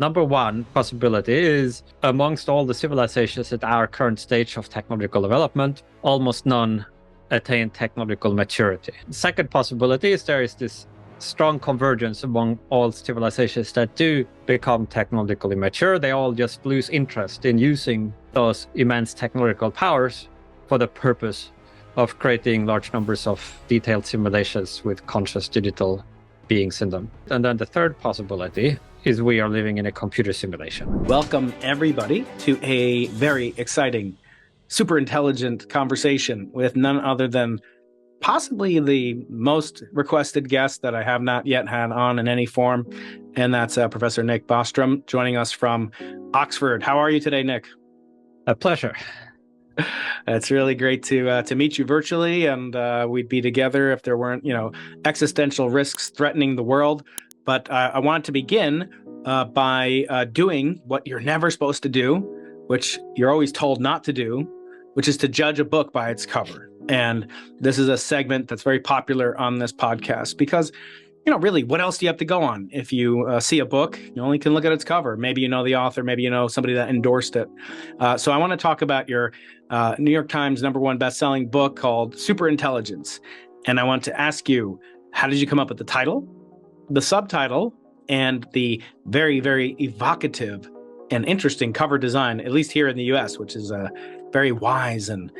Number one possibility is amongst all the civilizations at our current stage of technological development, almost none attain technological maturity. Second possibility is there is this strong convergence among all civilizations that do become technologically mature. They all just lose interest in using those immense technological powers for the purpose of creating large numbers of detailed simulations with conscious digital beings in them. And then the third possibility is we are living in a computer simulation. Welcome, everybody, to a very exciting, super intelligent conversation with none other than possibly the most requested guest that I have not yet had on in any form, and that's Professor Nick Bostrom, joining us from Oxford. How are you today, Nick? A pleasure. It's really great to meet you virtually, and we'd be together if there weren't, existential risks threatening the world. But I wanted to begin by doing what you're never supposed to do, which you're always told not to do, which is to judge a book by its cover. And this is a segment that's very popular on this podcast because, really, what else do you have to go on? If you see a book, you only can look at its cover. Maybe you know the author, maybe you know somebody that endorsed it. So I want to talk about your New York Times #1 best-selling book called Superintelligence. And I want to ask you, how did you come up with the title, the subtitle, and the very, very evocative and interesting cover design, at least here in the US, which is a very wise and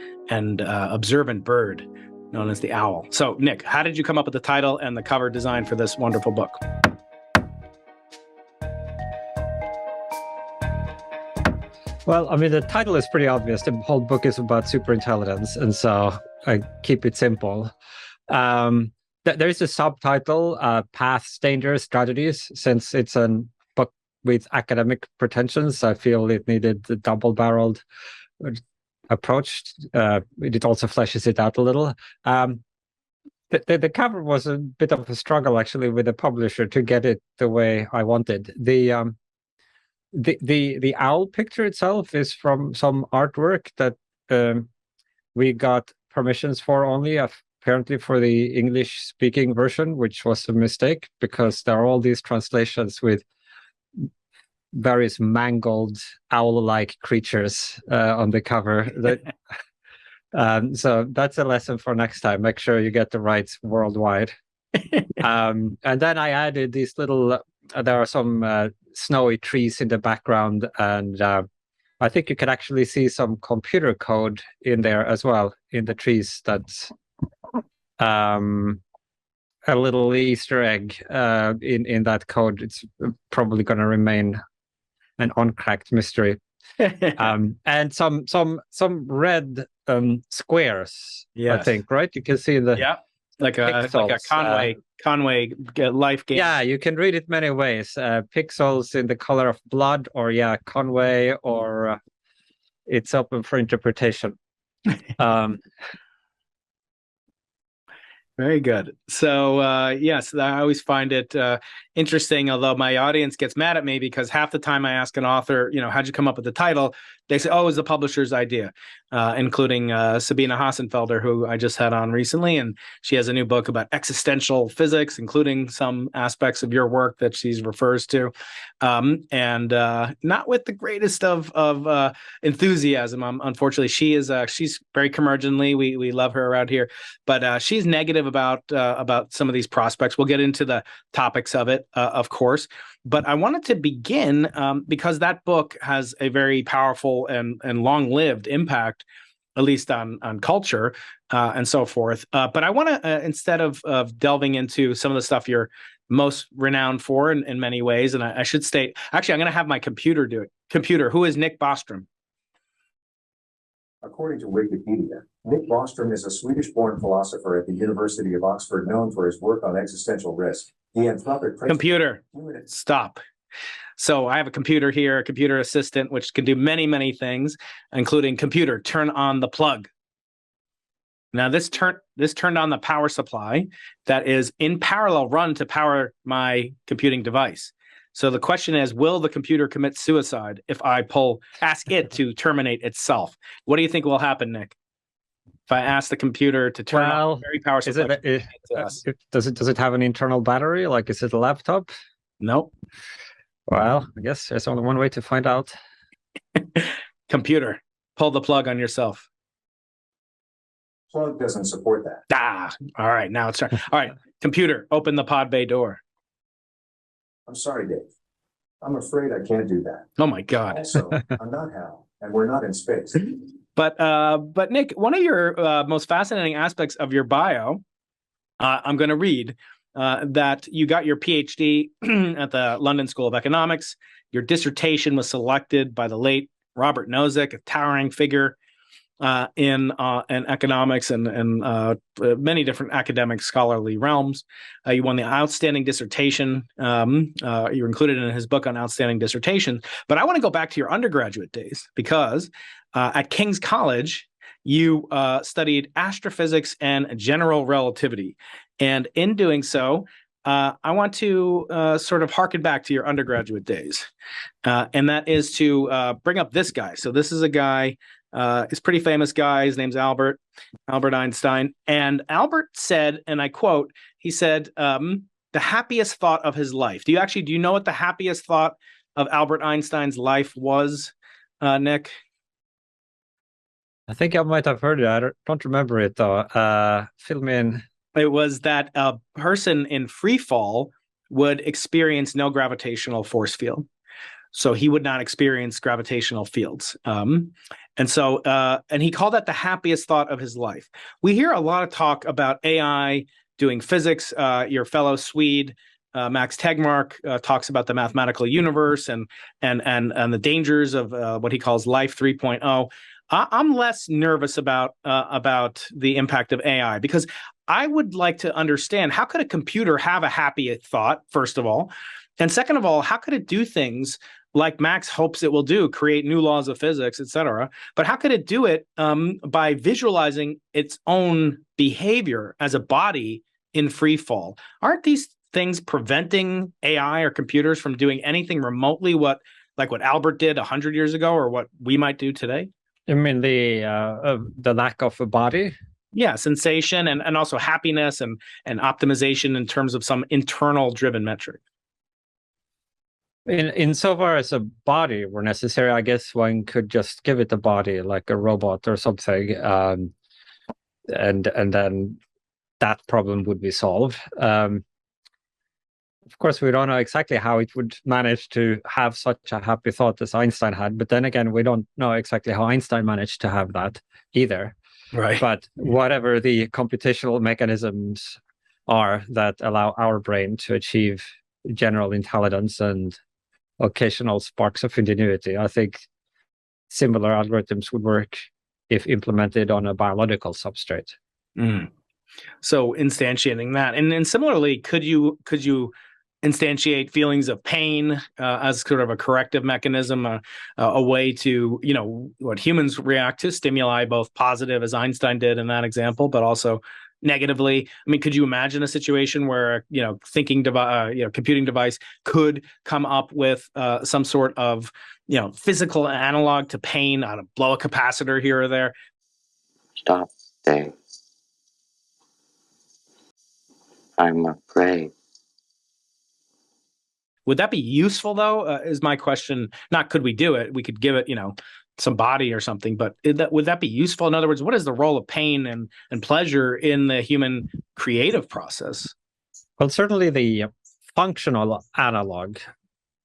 observant bird known as the owl. So, Nick, how did you come up with the title and the cover design for this wonderful book? Well, I mean, the title is pretty obvious. The whole book is about superintelligence, and so I keep it simple. There is a subtitle, Paths, Dangers, Strategies. Since it's a book with academic pretensions, I feel it needed the double-barreled approach. It also fleshes it out a little. The cover was a bit of a struggle, actually, with the publisher to get it the way I wanted. The owl picture itself is from some artwork that we got permissions for only, apparently for the English-speaking version, which was a mistake because there are all these translations with various mangled owl-like creatures on the cover. So that's a lesson for next time. Make sure you get the rights worldwide. And then I added these little, there are some snowy trees in the background, and I think you can actually see some computer code in there as well, in the trees. That's a little Easter egg in that code. It's probably going to remain an uncracked mystery. And some red squares, Yes. I think, right? You can see the like a Conway life game. Yeah, you can read it many ways. Pixels in the color of blood, or Conway, or it's open for interpretation. Very good. So, yes, I always find it interesting, although my audience gets mad at me because half the time I ask an author, how'd you come up with the title? They say, oh, it was the publisher's idea, including Sabine Hassenfelder, who I just had on recently. And she has a new book about existential physics, including some aspects of your work that she refers to. And not with the greatest of enthusiasm. Unfortunately, she's very curmudgeonly. We love her around here, but she's negative about some of these prospects. We'll get into the topics of it, of course. But I wanted to begin because that book has a very powerful and long-lived impact, at least on culture and so forth. But I want to, instead of delving into some of the stuff you're most renowned for in many ways, and I should state, actually, I'm going to have my computer do it. Computer, who is Nick Bostrom? According to Wikipedia, Nick Bostrom is a Swedish-born philosopher at the University of Oxford known for his work on existential risk. The Anthropic Computer, stop. So I have a computer here, a computer assistant, which can do many, many things, including computer, turn on the plug. Now this turned on the power supply that is in parallel run to power my computing device. So the question is, will the computer commit suicide if I ask it to terminate itself? What do you think will happen, Nick? If I ask the computer to turn on the very power supply, does it have an internal battery? Like, is it a laptop? Nope. Well, I guess there's only one way to find out. Computer, pull the plug on yourself. Plug doesn't support that. All right, now it's time. All right, computer, open the pod bay door. I'm sorry, Dave. I'm afraid I can't do that. Oh my God. Also, I'm not Hal, and we're not in space. But Nick, one of your most fascinating aspects of your bio, I'm going to read that you got your PhD at the London School of Economics. Your dissertation was selected by the late Robert Nozick, a towering figure in economics and many different academic scholarly realms. You won the outstanding dissertation. You were included in his book on outstanding dissertation. But I want to go back to your undergraduate days because at King's College, you studied astrophysics and general relativity. And in doing so, I want to sort of harken back to your undergraduate days. And that is to bring up this guy. So this is a guy, he's a pretty famous guy. His name's Albert Einstein. And Albert said, and I quote, he said, the happiest thought of his life. Do you know what the happiest thought of Albert Einstein's life was, Nick? I think I might have heard it. I don't remember it, though. Fill me in. It was that a person in free fall would experience no gravitational force field. So he would not experience gravitational fields. And he called that the happiest thought of his life. We hear a lot of talk about AI doing physics. Your fellow Swede, Max Tegmark, talks about the mathematical universe and the dangers of what he calls life 3.0. I'm less nervous about the impact of AI because I would like to understand, how could a computer have a happy thought, first of all? And second of all, how could it do things like Max hopes it will do, create new laws of physics, et cetera? But how could it do it by visualizing its own behavior as a body in free fall? Aren't these things preventing AI or computers from doing anything remotely what Albert did 100 years ago or what we might do today? You mean the lack of a body? Yeah, sensation and also happiness and optimization in terms of some internal driven metric. Insofar as a body were necessary, I guess one could just give it a body like a robot or something, and then that problem would be solved. Of course, we don't know exactly how it would manage to have such a happy thought as Einstein had, but then again, we don't know exactly how Einstein managed to have that either. Right. But whatever the computational mechanisms are that allow our brain to achieve general intelligence and occasional sparks of ingenuity, I think similar algorithms would work if implemented on a biological substrate. Mm. So instantiating that, and similarly, could you instantiate feelings of pain as sort of a corrective mechanism, a way to, what humans react to stimuli, both positive, as Einstein did in that example, but also negatively? I mean, could you imagine a situation where, computing device could come up with some sort of, physical analog to pain, blow a capacitor here or there? Stop, Dave. I'm afraid. Would that be useful, though, is my question. Not could we do it? We could give it, some body or something, but would that be useful? In other words, what is the role of pain and pleasure in the human creative process? Well, certainly the functional analog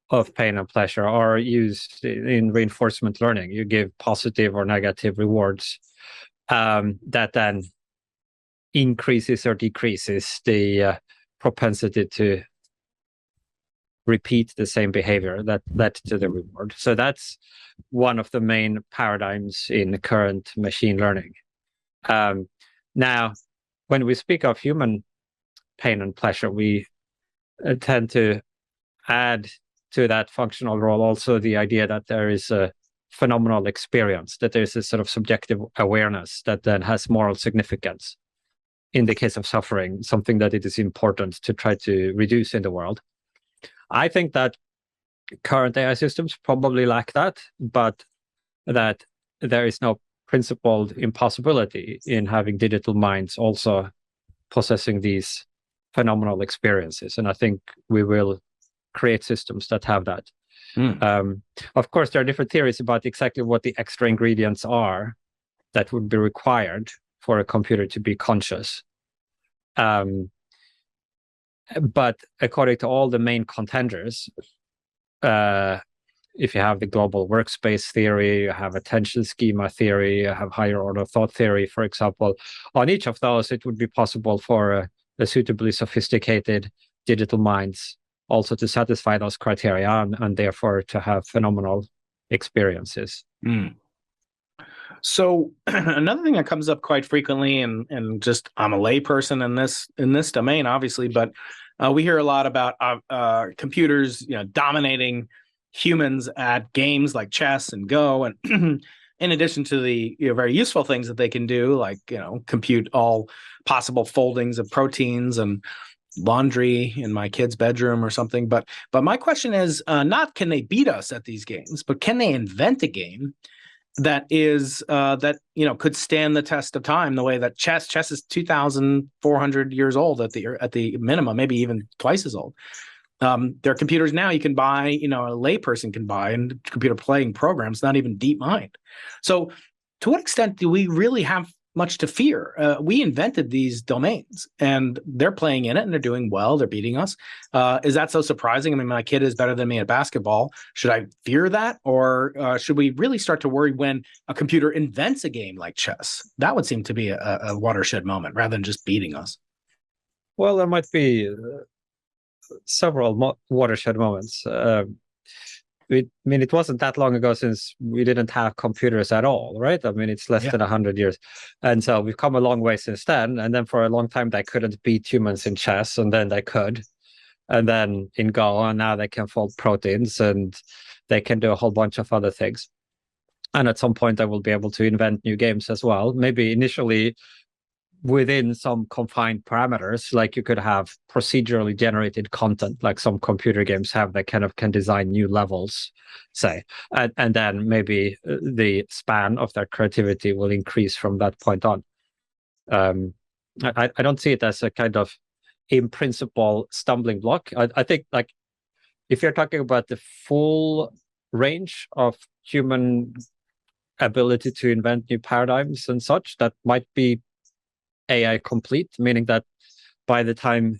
of pain and pleasure are used in reinforcement learning. You give positive or negative rewards that then increases or decreases the propensity to repeat the same behavior that led to the reward. So that's one of the main paradigms in current machine learning. Now, when we speak of human pain and pleasure, we tend to add to that functional role also the idea that there is a phenomenal experience, that there's a sort of subjective awareness that then has moral significance. In the case of suffering, something that it is important to try to reduce in the world. I think that current AI systems probably lack that, but that there is no principled impossibility in having digital minds also possessing these phenomenal experiences. And I think we will create systems that have that. Mm. Of course, there are different theories about exactly what the extra ingredients are that would be required for a computer to be conscious. But according to all the main contenders, if you have the global workspace theory, you have attention schema theory, you have higher order thought theory, for example, on each of those, it would be possible for a suitably sophisticated digital minds also to satisfy those criteria and therefore to have phenomenal experiences. Mm. So another thing that comes up quite frequently, and just I'm a layperson in this domain, obviously, but we hear a lot about computers, dominating humans at games like chess and Go, and in addition to the very useful things that they can do, like compute all possible foldings of proteins and laundry in my kid's bedroom or something. But my question is not can they beat us at these games, but can they invent a game that is could stand the test of time the way that chess is 2,400 years old at the minimum, maybe even twice as old. There are computers now you can buy, a layperson can buy, and computer playing programs, not even DeepMind. So to what extent do we really have much to fear? We invented these domains, and they're playing in it, and they're doing well. They're beating us. Is that so surprising? I mean, my kid is better than me at basketball. Should I fear that, or should we really start to worry when a computer invents a game like chess? That would seem to be a watershed moment rather than just beating us. Well, there might be several watershed moments. It wasn't that long ago since we didn't have computers at all, right? I mean, it's less than 100 years. And so we've come a long way since then. And then for a long time, they couldn't beat humans in chess, and then they could. And then in Go, and now they can fold proteins, and they can do a whole bunch of other things. And at some point, they will be able to invent new games as well. Maybe initially within some confined parameters, like you could have procedurally generated content, like some computer games have, that kind of can design new levels, say, and then maybe the span of their creativity will increase from that point on. I don't see it as a kind of in principle stumbling block. I think, like, if you're talking about the full range of human ability to invent new paradigms and such, that might be AI complete, meaning that by the time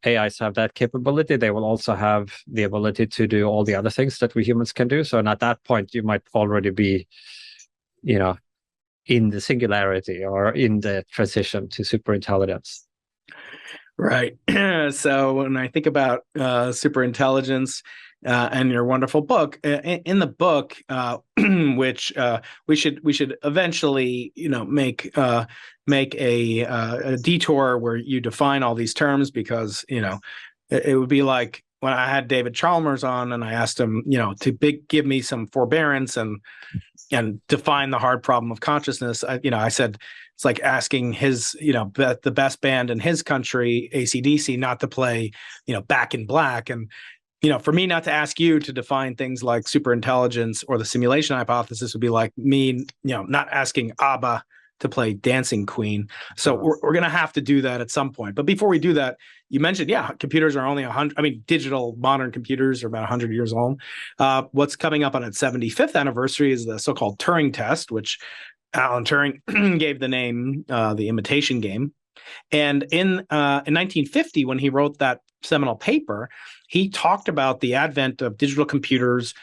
AIs have that capability, they will also have the ability to do all the other things that we humans can do. So at that point, you might already be, in the singularity or in the transition to superintelligence. Right. So when I think about superintelligence and your wonderful book, in the book, which we should eventually, make a detour where you define all these terms, because it would be like when I had David Chalmers on and I asked him, to give me some forbearance and define the hard problem of consciousness. I said, it's like asking his, the best band in his country, AC/DC, not to play, Back in Black. And, for me not to ask you to define things like superintelligence or the simulation hypothesis would be like me, not asking ABBA to play Dancing Queen. So we're going to have to do that at some point. But before we do that, you mentioned, computers are only 100. I mean, digital modern computers are about 100 years old. What's coming up on its 75th anniversary is the so-called Turing test, which Alan Turing gave the name the imitation game. And in 1950, when he wrote that seminal paper, he talked about the advent of digital computers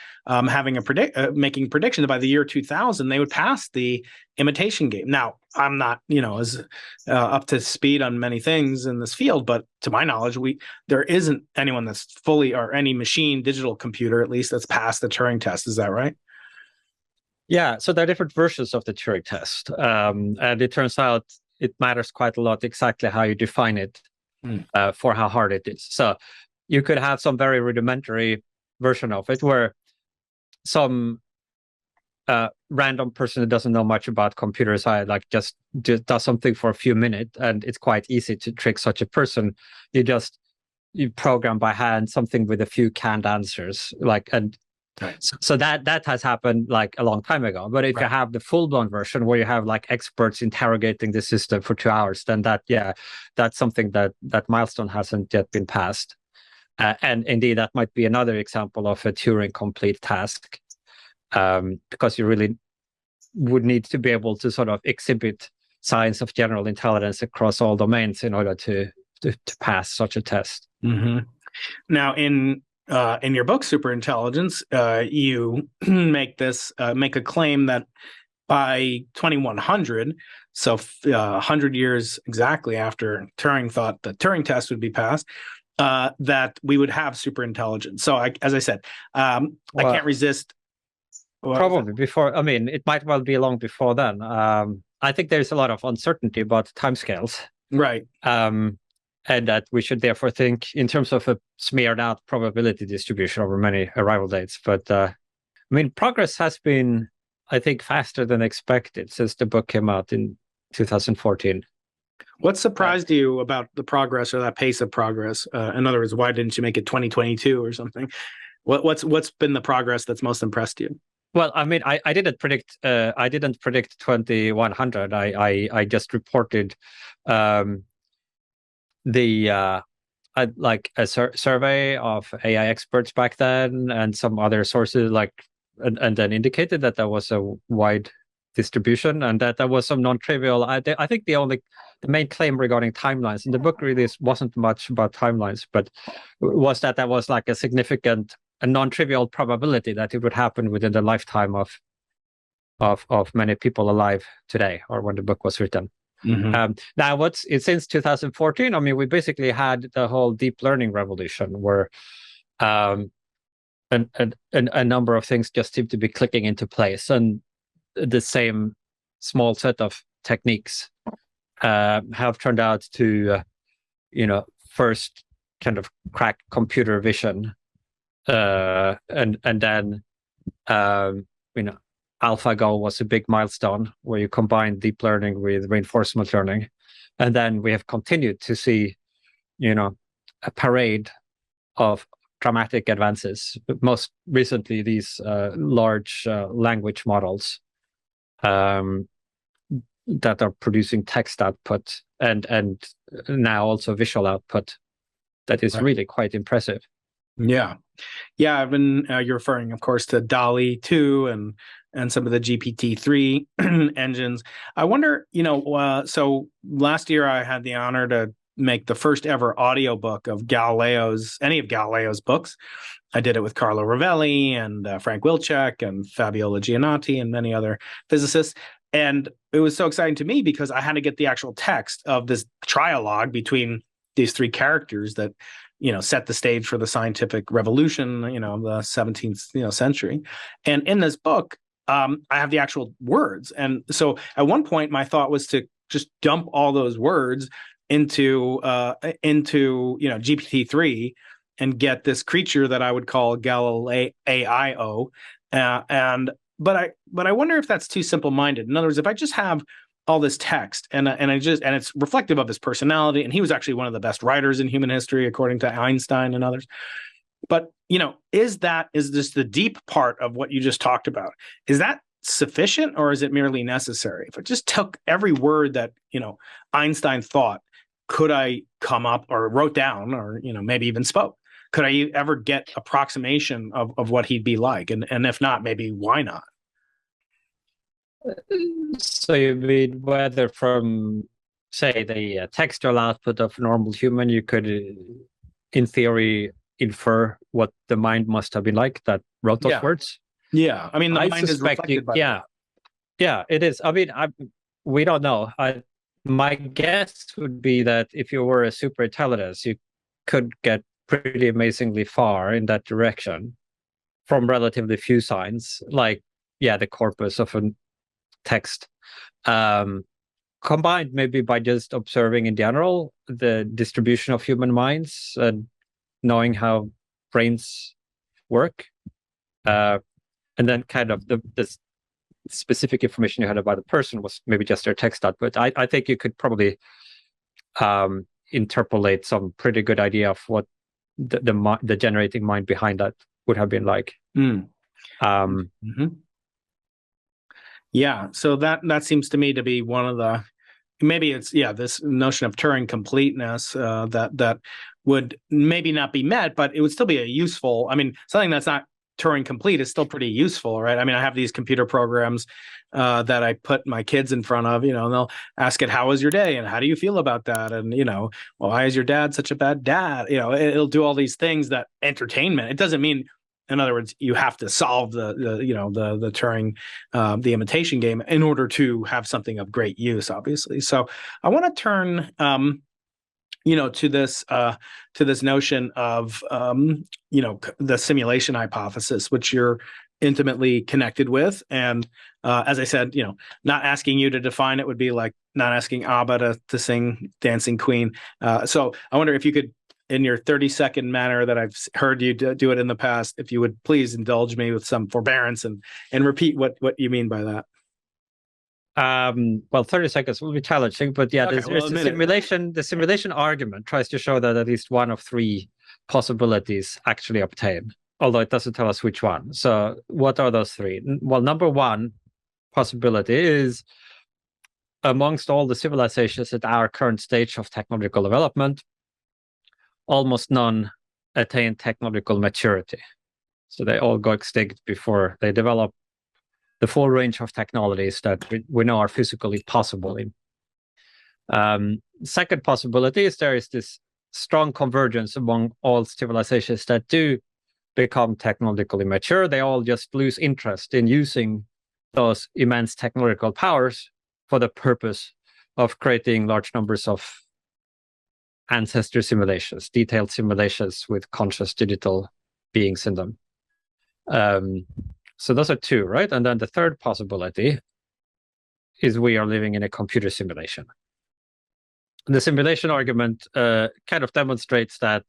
making predictions by the year 2000 they would pass the imitation game. Now, I'm not, as up to speed on many things in this field, but to my knowledge, there isn't anyone that's fully, or any machine digital computer at least, that's passed the Turing test. Is that right? Yeah. So there are different versions of the Turing test, and it turns out it matters quite a lot exactly how you define it for how hard it is. So you could have some very rudimentary version of it where some random person who doesn't know much about computer science, like just does something for a few minutes, and it's quite easy to trick such a person. You program by hand something with a few canned answers, so that has happened like a long time ago. But if you have the full-blown version where you have like experts interrogating the system for 2 hours, then that's something that milestone hasn't yet been passed. And indeed, that might be another example of a Turing complete task, because you really would need to be able to sort of exhibit signs of general intelligence across all domains in order to pass such a test. Mm-hmm. Now, in your book, Superintelligence, you make a claim that by 2100, so 100 years exactly after Turing thought the Turing test would be passed, that we would have superintelligence. So, as I said, I can't resist. Probably before. I mean, it might well be long before then. I think there's a lot of uncertainty about timescales. Right. And that we should therefore think in terms of a smeared out probability distribution over many arrival dates. But I mean, progress has been, I think, faster than expected since the book came out in 2014. What surprised you about the progress or that pace of progress? In other words, why didn't you make it 2022 or something? What's been the progress that's most impressed you? Well, I mean, I didn't predict 2100. I just reported like a survey of AI experts back then and some other sources, and then indicated that there was a wide distribution and that there was some non-trivial. I think the main claim regarding timelines in the book really wasn't much about timelines, but was that there was like a significant, a non-trivial probability that it would happen within the lifetime of many people alive today, or when the book was written. Mm-hmm. Now, since 2014, I mean, we basically had the whole deep learning revolution, where a number of things just seem to be clicking into place, and the same small set of techniques have turned out to, first kind of crack computer vision, and then AlphaGo was a big milestone where you combine deep learning with reinforcement learning. And then we have continued to see, a parade of dramatic advances. Most recently, these large language models that are producing text output and now also visual output that is really quite impressive. Yeah. I've been you're referring, of course, to DALL-E 2 and some of the GPT-3 engines. I wonder, so last year I had the honor to make the first ever audiobook of any of Galileo's books. I did it with Carlo Rovelli and Frank Wilczek and Fabiola Giannotti and many other physicists. And it was so exciting to me because I had to get the actual text of this trialogue between these three characters that set the stage for the scientific revolution, of the 17th century. And in this book, I have the actual words. And so at one point, my thought was to just dump all those words into GPT-3 and get this creature that I would call Galileo. But I wonder if that's too simple-minded. In other words, if I just have all this text and it's reflective of his personality, and he was actually one of the best writers in human history according to Einstein and others. But is this the deep part of what you just talked about? Is that sufficient, or is it merely necessary? If I just took every word that Einstein thought, could I come up or wrote down, or maybe even spoke? Could I ever get approximation of what he'd be like? And if not, maybe why not? So you mean whether from, say, the textual output of a normal human, you could, in theory, infer what the mind must have been like that wrote those words? Yeah, I mean, the mind is reflected by that. Yeah, it is. I mean, we don't know. My guess would be that if you were a superintelligence, you could get pretty amazingly far in that direction from relatively few signs, like, the corpus of a text, combined maybe by just observing in general the distribution of human minds and knowing how brains work, and then kind of the specific information you had about the person was maybe just their text output. I think you could probably interpolate some pretty good idea of what the generating mind behind that would have been like. Yeah, so that seems to me to be one of the maybe it's this notion of Turing completeness that would maybe not be met, but it would still be a useful. I mean, something that's not Turing complete is still pretty useful, right? I mean, I have these computer programs that I put my kids in front of, and they'll ask it, "How was your day?" and "How do you feel about that?" and well, "Why is your dad such a bad dad?" It'll do all these things that entertainment. It doesn't mean, in other words, you have to solve the Turing, the imitation game in order to have something of great use, obviously. So I want to turn, to this notion of, the simulation hypothesis, which you're intimately connected with. And as I said, not asking you to define it would be like not asking ABBA to sing Dancing Queen. So I wonder if you could, in your 30-second manner that I've heard you do it in the past, if you would please indulge me with some forbearance and repeat what you mean by that. Well, 30 seconds will be challenging, but yeah, Okay, there's the simulation argument tries to show that at least one of three possibilities actually obtain, although it doesn't tell us which one. So what are those three? Well, number one possibility is amongst all the civilizations at our current stage of technological development, almost none attain technological maturity. So they all go extinct before they develop the full range of technologies that we know are physically possible. Second possibility is there is this strong convergence among all civilizations that do become technologically mature. They all just lose interest in using those immense technological powers for the purpose of creating large numbers of ancestor simulations, detailed simulations with conscious digital beings in them. So those are two, right? And then the third possibility is we are living in a computer simulation. The simulation argument kind of demonstrates that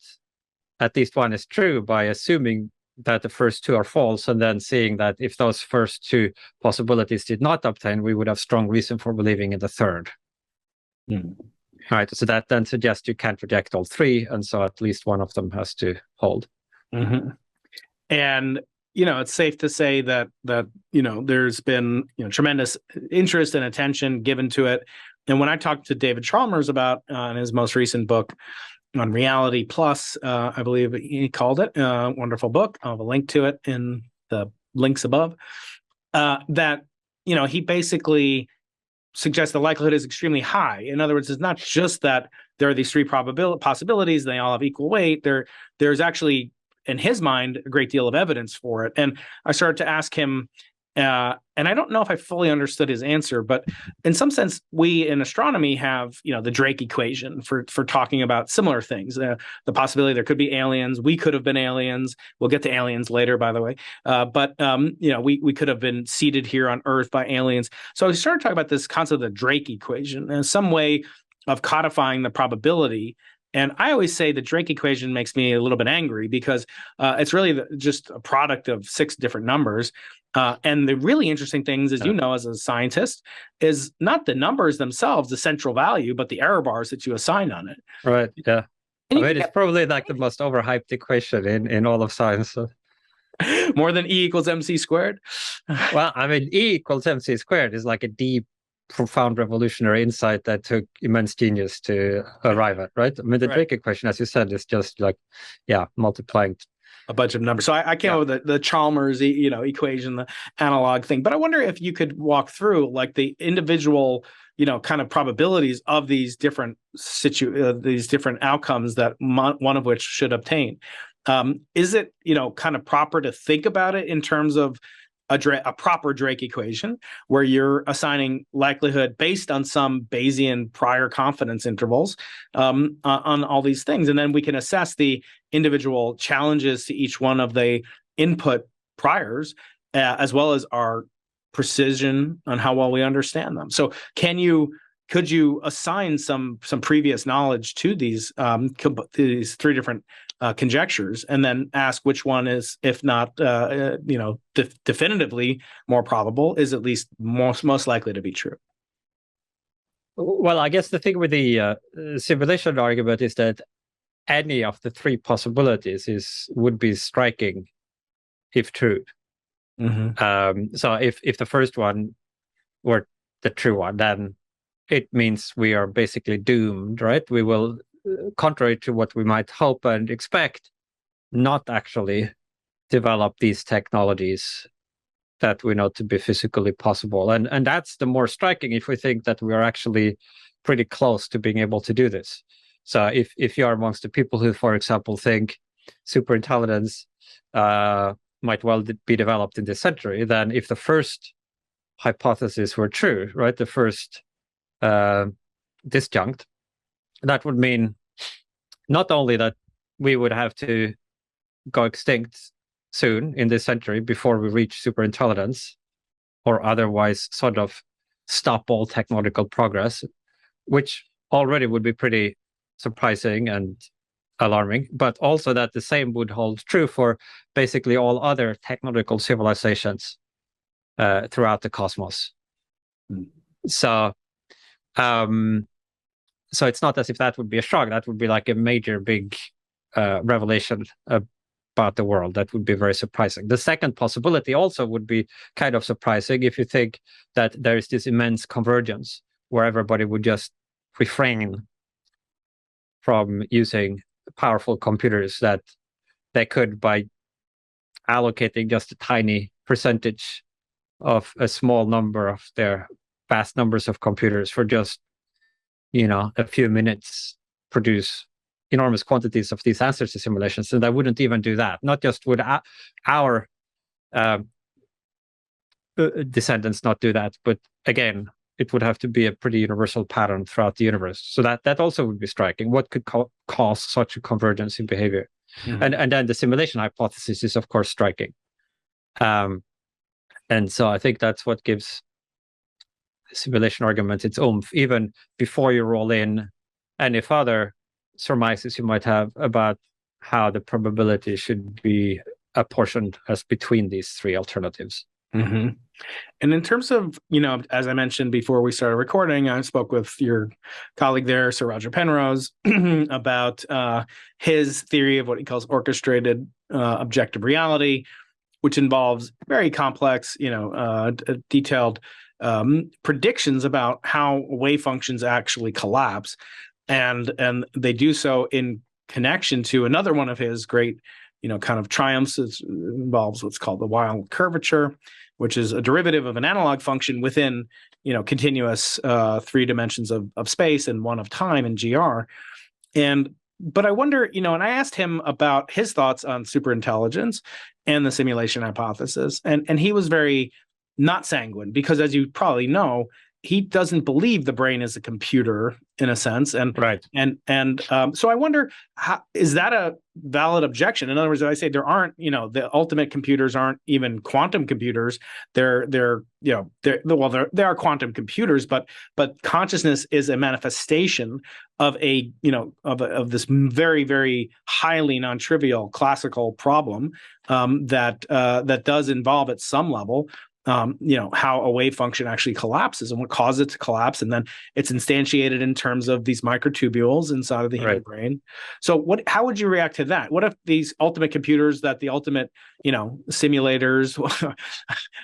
at least one is true by assuming that the first two are false, and then seeing that if those first two possibilities did not obtain, we would have strong reason for believing in the third. All right, so that then suggests you can't reject all three, and so at least one of them has to hold. And it's safe to say that there's been tremendous interest and attention given to it. And when I talked to David Chalmers about in his most recent book on Reality Plus, I believe he called it, a wonderful book. I'll have a link to it in the links above. That he basically suggests the likelihood is extremely high. In other words, it's not just that there are these three possibilities, and they all have equal weight. There's actually, in his mind, a great deal of evidence for it. And I started to ask him, and I don't know if I fully understood his answer, but in some sense, we in astronomy have, the Drake equation for talking about similar things. The possibility there could be aliens. We could have been aliens. We'll get to aliens later, by the way. But we could have been seeded here on Earth by aliens. So I started talking about this concept of the Drake equation and some way of codifying the probability. And I always say the Drake equation makes me a little bit angry because it's really just a product of 6 different numbers. And the really interesting things, as you know, as a scientist, is not the numbers themselves, the central value, but the error bars that you assign on it. Right. Yeah. I mean, it's probably like the most overhyped equation in all of science. So. More than E equals MC squared? Well, I mean, E equals MC squared is like a deep, profound revolutionary insight that took immense genius to arrive at, right? I mean, the Drake equation, as you said, is just like, multiplying a bunch of numbers. So I came up with the Chalmers, equation, the analog thing. But I wonder if you could walk through like the individual, kind of probabilities of these different outcomes that one of which should obtain. Is it, kind of proper to think about it in terms of a proper Drake equation where you're assigning likelihood based on some Bayesian prior confidence intervals on all these things. And then we can assess the individual challenges to each one of the input priors, as well as our precision on how well we understand them. So could you assign some previous knowledge to these 3 different conjectures, and then ask which one is, if not definitively more probable, is at least most likely to be true? Well, I guess the thing with the simulation argument is that any of the 3 possibilities would be striking if true. So if the first one were the true one, then it means we are basically doomed, right? We will, contrary to what we might hope and expect, not actually develop these technologies that we know to be physically possible. And that's the more striking if we think that we are actually pretty close to being able to do this. So if you are amongst the people who, for example, think superintelligence might well be developed in this century, then if the first hypothesis were true, right, the first disjunct, that would mean not only that we would have to go extinct soon in this century before we reach superintelligence, or otherwise sort of stop all technological progress, which already would be pretty surprising and alarming, but also that the same would hold true for basically all other technological civilizations throughout the cosmos. So it's not as if that would be a shock. That would be like a major big revelation about the world. That would be very surprising. The second possibility also would be kind of surprising if you think that there is this immense convergence where everybody would just refrain from using powerful computers, that they could, by allocating just a tiny percentage of a small number of their vast numbers of computers for just, a few minutes, produce enormous quantities of these answers to simulations. And I wouldn't even do that. Not just would our descendants not do that, but again, it would have to be a pretty universal pattern throughout the universe. So that also would be striking. What could cause such a convergence in behavior? Mm-hmm. And then the simulation hypothesis is, of course, striking. And so I think that's what gives the simulation argument its oomph, even before you roll in any further surmises you might have about how the probability should be apportioned as between these three alternatives. Mm-hmm. And in terms of, as I mentioned before we started recording, I spoke with your colleague there, Sir Roger Penrose, about his theory of what he calls orchestrated objective reality, which involves very complex, detailed predictions about how wave functions actually collapse. And they do so in connection to another one of his great, kind of triumphs. It involves what's called the Wild curvature, which is a derivative of an analog function within, continuous 3 dimensions of space and one of time in GR. But I wonder, and I asked him about his thoughts on superintelligence and the simulation hypothesis, and he was very not sanguine, because as you probably know, he doesn't believe the brain is a computer in a sense. And right. So I wonder, is that a valid objection? In other words, I say there aren't, the ultimate computers aren't even quantum computers. They are quantum computers, but consciousness is a manifestation of of this very, very highly non-trivial classical problem that does involve at some level how a wave function actually collapses and what causes it to collapse. And then it's instantiated in terms of these microtubules inside of the human brain. So how would you react to that? What if these ultimate computers that the ultimate, simulators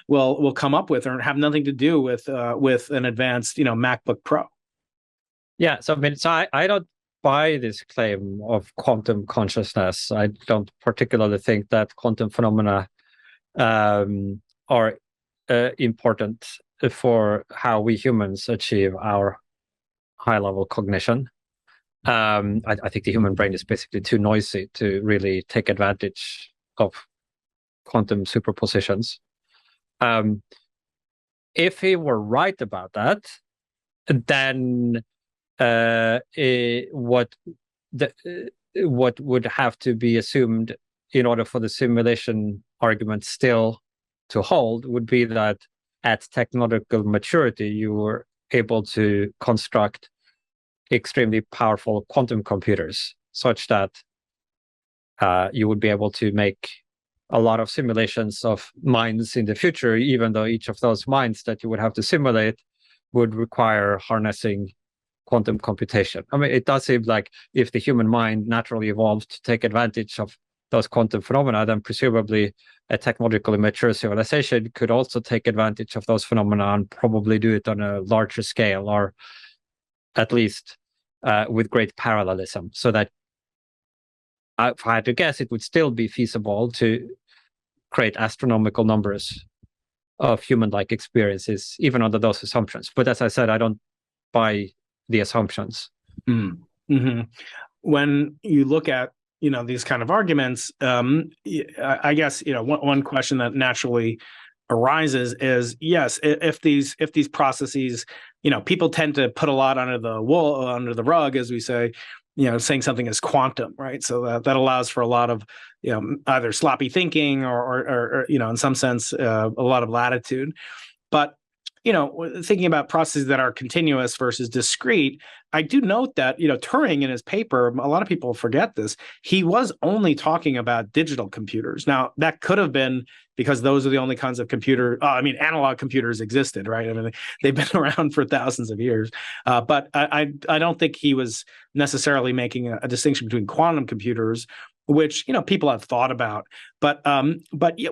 will come up with or have nothing to do with an advanced, MacBook Pro? Yeah. So, I don't buy this claim of quantum consciousness. I don't particularly think that quantum phenomena are important for how we humans achieve our high-level cognition. I think the human brain is basically too noisy to really take advantage of quantum superpositions. If he were right about that, then what would have to be assumed in order for the simulation argument still to hold would be that at technological maturity, you were able to construct extremely powerful quantum computers such that you would be able to make a lot of simulations of minds in the future, even though each of those minds that you would have to simulate would require harnessing quantum computation. It does seem like if the human mind naturally evolved to take advantage of those quantum phenomena, then presumably a technologically mature civilization could also take advantage of those phenomena and probably do it on a larger scale, or at least with great parallelism, so that if I had to guess, it would still be feasible to create astronomical numbers of human-like experiences, even under those assumptions. But as I said, I don't buy the assumptions. Mm-hmm. When you look at these kind of arguments, I guess one question that naturally arises is, yes, if these processes, people tend to put a lot under the rug, as we say, saying something is quantum, right? So that allows for a lot of either sloppy thinking or in some sense a lot of latitude. But thinking about processes that are continuous versus discrete, I do note that Turing in his paper, a lot of people forget this, he was only talking about digital computers. Now that could have been because those are the only kinds of analog computers existed, right? I mean, they've been around for thousands of years. But I don't think he was necessarily making a distinction between quantum computers, which people have thought about. But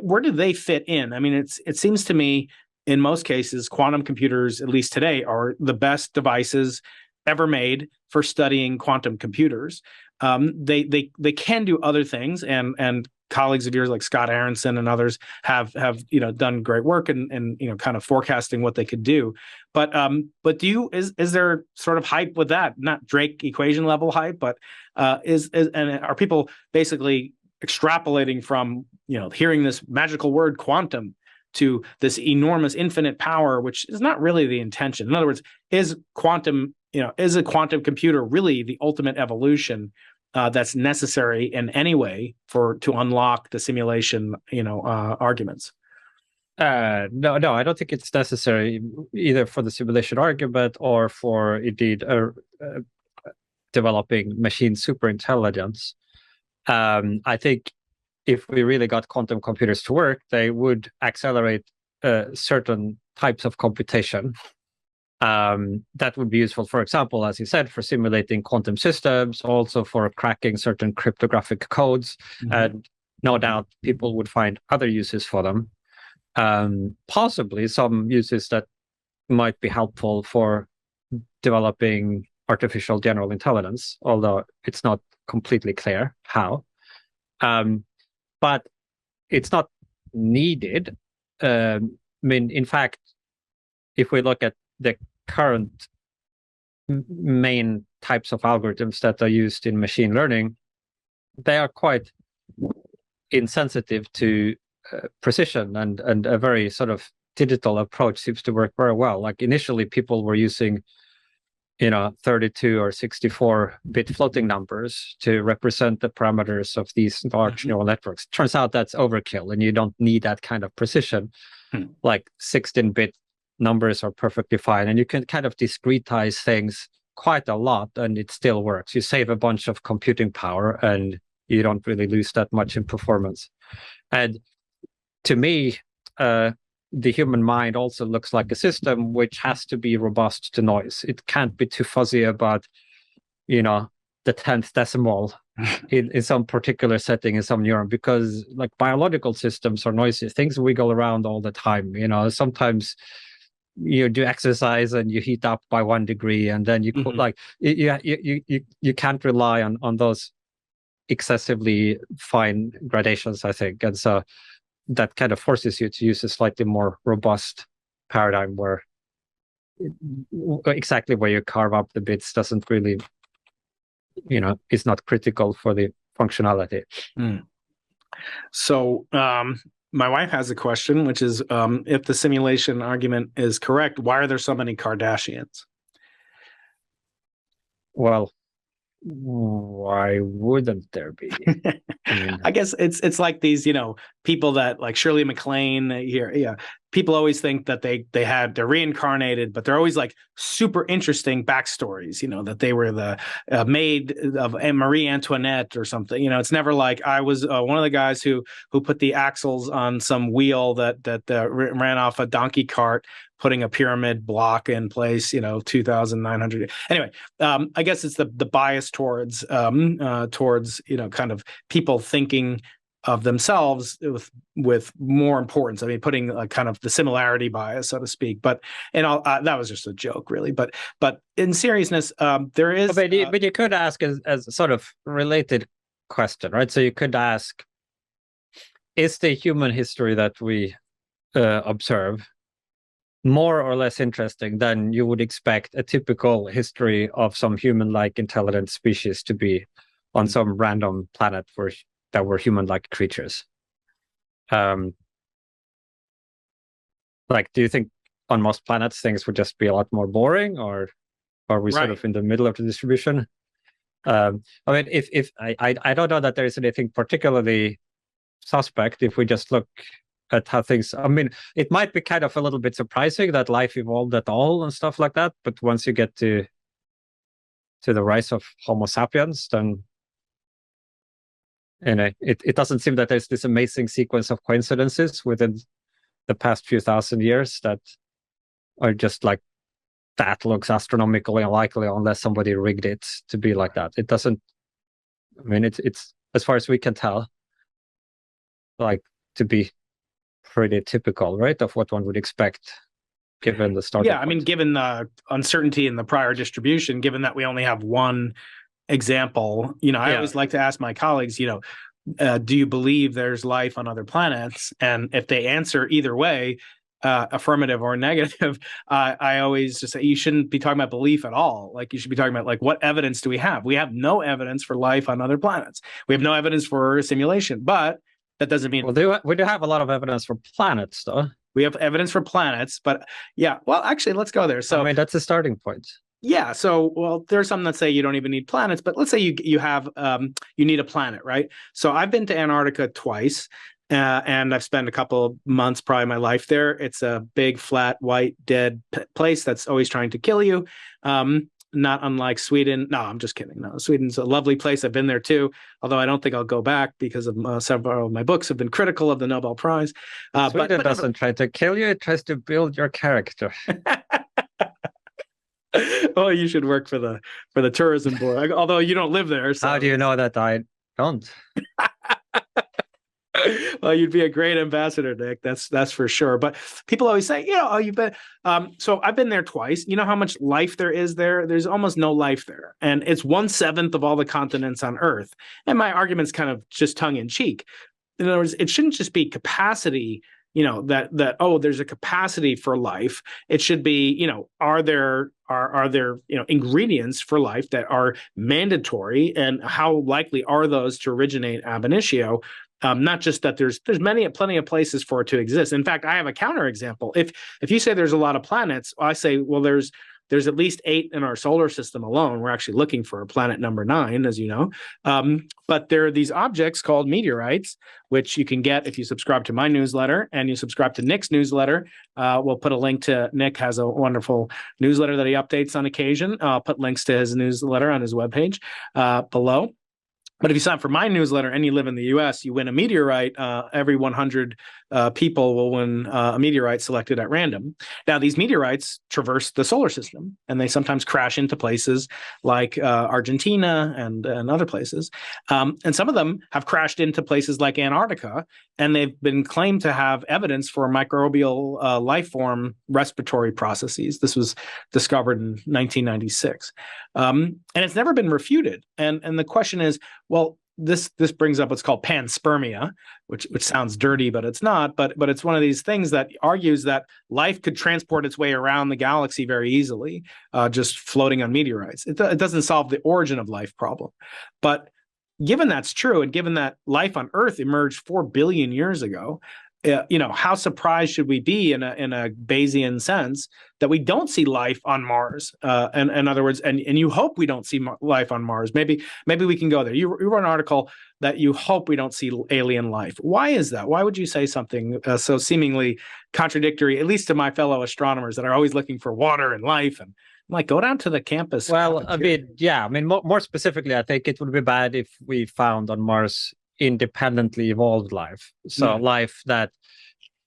where do they fit in? I mean, it seems to me, in most cases, quantum computers, at least today, are the best devices ever made for studying quantum computers. They can do other things, and colleagues of yours like Scott Aronson and others have done great work and kind of forecasting what they could do. But is there sort of hype with that? Not Drake equation level hype, but are people basically extrapolating from hearing this magical word quantum to this enormous infinite power, which is not really the intention? In other words, is a quantum computer really the ultimate evolution that's necessary in any way to unlock the simulation arguments? No, I don't think it's necessary either for the simulation argument or for indeed developing machine superintelligence. I think if we really got quantum computers to work, they would accelerate certain types of computation that would be useful, for example, as you said, for simulating quantum systems, also for cracking certain cryptographic codes. And no doubt people would find other uses for them. Possibly some uses that might be helpful for developing artificial general intelligence, although it's not completely clear how. But it's not needed. In fact, if we look at the current main types of algorithms that are used in machine learning, they are quite insensitive to precision, and a very sort of digital approach seems to work very well. Like initially, people were using 32 or 64-bit floating numbers to represent the parameters of these large neural networks. Turns out that's overkill, and you don't need that kind of precision. Like 16-bit numbers are perfectly fine, and you can kind of discretize things quite a lot, and it still works. You save a bunch of computing power, and you don't really lose that much in performance. And to me, the human mind also looks like a system which has to be robust to noise. It can't be too fuzzy about, the 10th decimal in some particular setting in some neuron, because like biological systems are noisy. Things wiggle around all the time. Sometimes you do exercise and you heat up by 1 degree, and then you can't rely on those excessively fine gradations, I think. And so that kind of forces you to use a slightly more robust paradigm where exactly where you carve up the bits doesn't really, is not critical for the functionality. So my wife has a question, which is, if the simulation argument is correct, why are there so many Kardashians? Well, why wouldn't there be? I guess it's like these, people that like Shirley MacLaine here. Yeah. People always think that they're reincarnated, but they're always like super interesting backstories, that they were the maid of Marie Antoinette or something. It's never like I was one of the guys who put the axles on some wheel that ran off a donkey cart, putting a pyramid block in place, 2,900. Anyway, I guess it's the bias towards kind of people thinking themselves with more importance. I mean, putting kind of the similarity bias, so to speak. But that was just a joke, really. But in seriousness, there is. But you could ask as a sort of related question, right? So you could ask, is the human history that we observe more or less interesting than you would expect a typical history of some human-like intelligent species to be on some random planet that were human-like creatures? Do you think on most planets things would just be a lot more boring, or are we sort of in the middle of the distribution? I mean, if I don't know that there is anything particularly suspect if we just look at how things. I mean, it might be kind of a little bit surprising that life evolved at all and stuff like that. But once you get to the rise of Homo sapiens, then it doesn't seem that there's this amazing sequence of coincidences within the past few thousand years that are just like, that looks astronomically unlikely unless somebody rigged it to be like that. It doesn't. I mean, it's as far as we can tell, like, to be pretty typical, right, of what one would expect given the starting point. I mean, given the uncertainty in the prior distribution, given that we only have one example, I always like to ask my colleagues, do you believe there's life on other planets? And if they answer either way, affirmative or negative, I always just say you shouldn't be talking about belief at all. Like, you should be talking about, like, what evidence do we have? We have no evidence for life on other planets. We have no evidence for simulation, but that doesn't mean. Well, we do have a lot of evidence for planets, though. We have evidence for planets, but actually, let's go there. So, I mean, that's a starting point. Yeah. So, there's some that say you don't even need planets, but let's say you have you need a planet, right? So I've been to Antarctica twice, and I've spent a couple of months, probably my life there. It's a big, flat, white, dead place that's always trying to kill you. Not unlike Sweden. No, I'm just kidding. No, Sweden's a lovely place. I've been there too, although I don't think I'll go back because of several of my books have been critical of the Nobel Prize. Sweden doesn't try to kill you; it tries to build your character. Oh, you should work for the tourism board, although you don't live there. So. How do you know that I don't? Well, you'd be a great ambassador, Nick. That's for sure. But people always say, you've been. So I've been there twice. You know how much life there is there? There's almost no life there, and it's 1/7 of all the continents on Earth. And my argument's kind of just tongue in cheek. In other words, it shouldn't just be capacity. There's a capacity for life. It should be, are there ingredients for life that are mandatory, and how likely are those to originate ab initio? Not just that there's plenty of places for it to exist. In fact, I have a counterexample. If you say there's a lot of planets, I say, well, there's at least 8 in our solar system alone. We're actually looking for planet number 9, as you know. But there are these objects called meteorites, which you can get if you subscribe to my newsletter and you subscribe to Nick's newsletter. We'll put a link to Nick has a wonderful newsletter that he updates on occasion. I'll put links to his newsletter on his webpage below. But if you sign up for my newsletter and you live in the U.S., you win a meteorite. Every 100 people will win a meteorite selected at random. Now, these meteorites traverse the solar system, and they sometimes crash into places like Argentina and other places. And some of them have crashed into places like Antarctica, and they've been claimed to have evidence for microbial life form respiratory processes. This was discovered in 1996. And it's never been refuted. And the question is, well, this brings up what's called panspermia, which sounds dirty, but it's not. But it's one of these things that argues that life could transport its way around the galaxy very easily, just floating on meteorites. It doesn't solve the origin of life problem. But given that's true, and given that life on Earth emerged 4 billion years ago, how surprised should we be in a Bayesian sense that we don't see life on Mars? And in other words, and you hope we don't see life on Mars. Maybe we can go there. You wrote an article that you hope we don't see alien life. Why is that? Why would you say something so seemingly contradictory, at least to my fellow astronomers that are always looking for water and life? And I'm like, go down to the campus. Well, more specifically, I think it would be bad if we found on Mars independently evolved life. So life that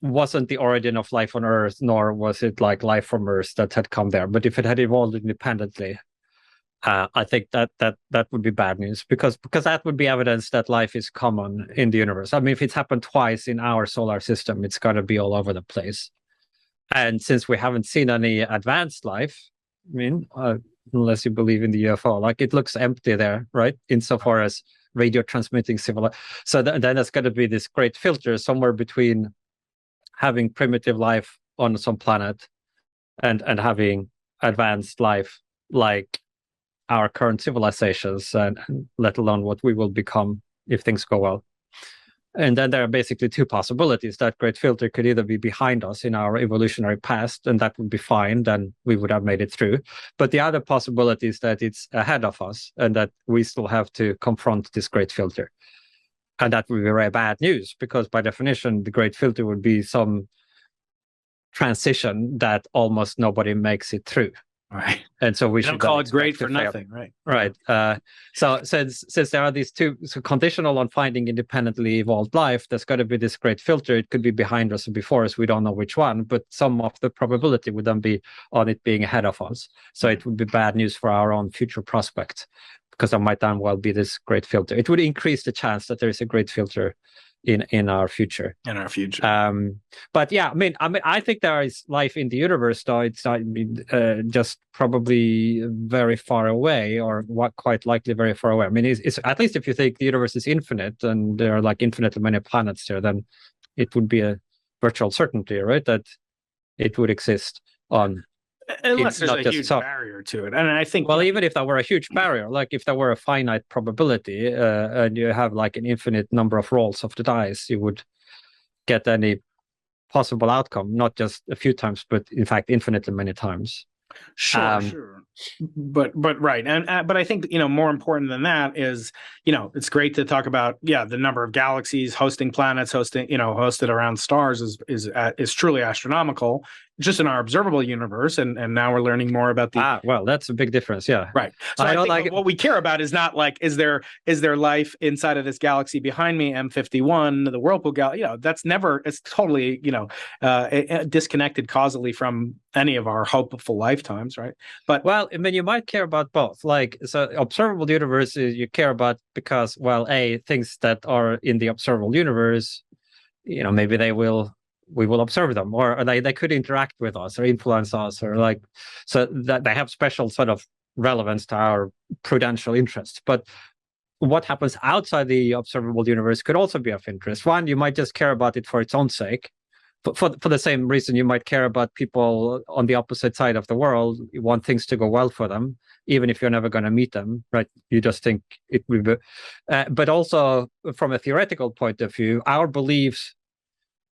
wasn't the origin of life on Earth, nor was it like life from Earth that had come there. But if it had evolved independently, I think that would be bad news because that would be evidence that life is common in the universe. I mean, if it's happened twice in our solar system, it's got to be all over the place. And since we haven't seen any advanced life, I mean, unless you believe in the UFO, like it looks empty there, right? Insofar as radio transmitting civil, so then there's got to be this great filter somewhere between having primitive life on some planet and having advanced life like our current civilizations, and let alone what we will become if things go well. And then there are basically two possibilities. That great filter could either be behind us in our evolutionary past, and that would be fine, then we would have made it through. But the other possibility is that it's ahead of us and that we still have to confront this great filter. And that would be very bad news, because by definition, the great filter would be some transition that almost nobody makes it through. Right. And so we don't should call it great for fail. nothing, right? Right. So since there are these two, so conditional on finding independently evolved life, there's got to be this great filter. It could be behind us or before us. We don't know which one, but some of the probability would then be on it being ahead of us. So it would be bad news for our own future prospects, because there might then well be this great filter. It would increase the chance that there is a great filter in our future. But yeah, I think there is life in the universe, though it's not just probably very far away, or quite likely very far away. I mean, it's at least if you think the universe is infinite and there are like infinitely many planets there, then it would be a virtual certainty, right, that it would exist on. Unless there's a huge barrier to it. And I think, well, even if there were a huge barrier, like if there were a finite probability and you have like an infinite number of rolls of the dice, you would get any possible outcome, not just a few times, but in fact, infinitely many times. Sure. But right. And but I think, more important than that is, it's great to talk about, the number of galaxies hosting planets, hosted around stars is truly astronomical, just in our observable universe. And now we're learning more about the well, that's a big difference. Yeah. Right. So I think what we care about is not like, is there life inside of this galaxy behind me, M51, the Whirlpool galaxy? It's totally, disconnected causally from any of our hopeful lifetimes, right? But well, I mean, you might care about both. Like, so observable universe you care about because, well, things that are in the observable universe, maybe we will observe them, or they could interact with us or influence us, or like, so that they have special sort of relevance to our prudential interests. But what happens outside the observable universe could also be of interest. One, you might just care about it for its own sake. For the same reason you might care about people on the opposite side of the world. You want things to go well for them, even if you're never going to meet them, right? You just think it will be. But also from a theoretical point of view, our beliefs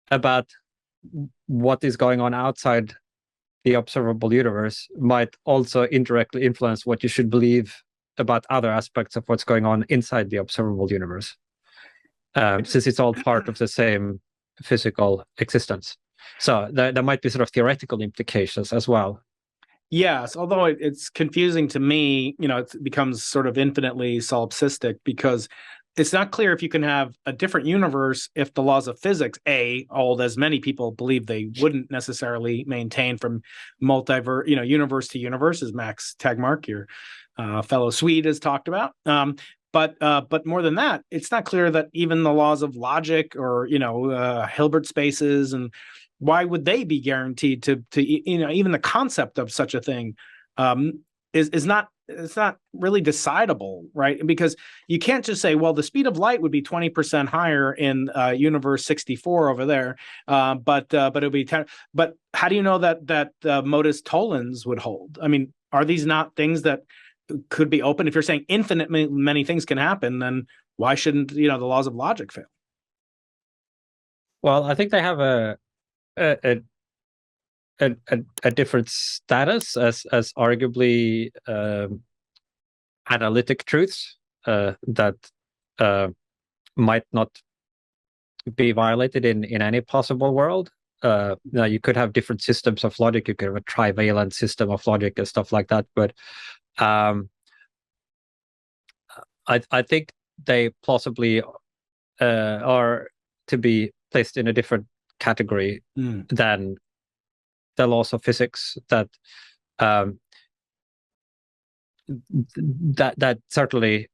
about what is going on outside the observable universe might also indirectly influence what you should believe about other aspects of what's going on inside the observable universe, since it's all part of the same physical existence. So there might be sort of theoretical implications as well. Yes, although it's confusing to me, it becomes sort of infinitely solipsistic, because it's not clear if you can have a different universe if the laws of physics, old as many people believe they wouldn't necessarily maintain from multiverse, universe to universe, as Max Tegmark, your fellow Swede, has talked about. But more than that, it's not clear that even the laws of logic or Hilbert spaces, and why would they be guaranteed to even the concept of such a thing is not. It's not really decidable, right? Because you can't just say, well, the speed of light would be 20% higher in universe 64 over there, but it'll be 10. But how do you know that modus tollens would hold? I mean, are these not things that could be open? If you're saying infinite many things can happen, then why shouldn't the laws of logic fail? Well, I think they have a different status as arguably analytic truths that might not be violated in any possible world. Now, you could have different systems of logic. You could have a trivalent system of logic and stuff like that. But I think they plausibly are to be placed in a different category than the laws of physics, that that certainly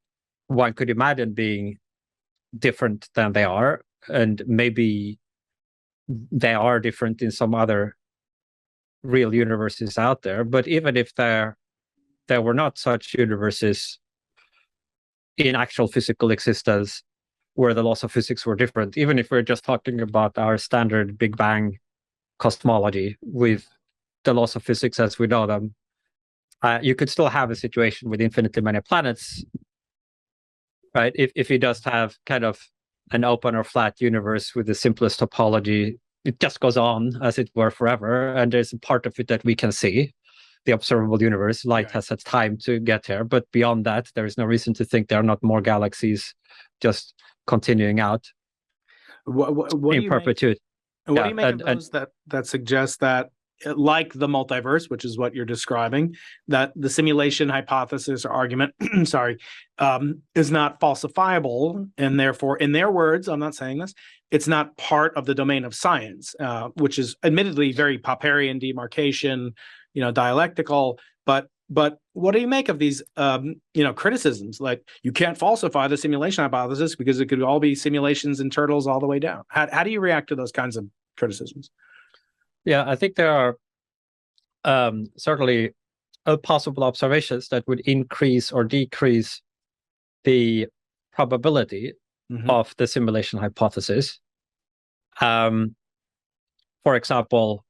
one could imagine being different than they are, and maybe they are different in some other real universes out there. But even if there were not such universes in actual physical existence where the laws of physics were different, even if we're just talking about our standard Big Bang cosmology with the laws of physics as we know them, you could still have a situation with infinitely many planets, right? If you just have kind of an open or flat universe with the simplest topology, it just goes on as it were forever, and there's a part of it that we can see, the observable universe. Light has had time to get here, but beyond that, there is no reason to think there are not more galaxies just continuing out What in perpetuity. What do you make of those that suggest that, like the multiverse, which is what you're describing, that the simulation hypothesis or argument, sorry, is not falsifiable, and therefore, in their words, I'm not saying this, it's not part of the domain of science, which is admittedly very Popperian demarcation, dialectical, but what do you make of these criticisms? Like, you can't falsify the simulation hypothesis because it could all be simulations and turtles all the way down. How do you react to those kinds of criticisms? Yeah, I think there are certainly possible observations that would increase or decrease the probability of the simulation hypothesis. For example,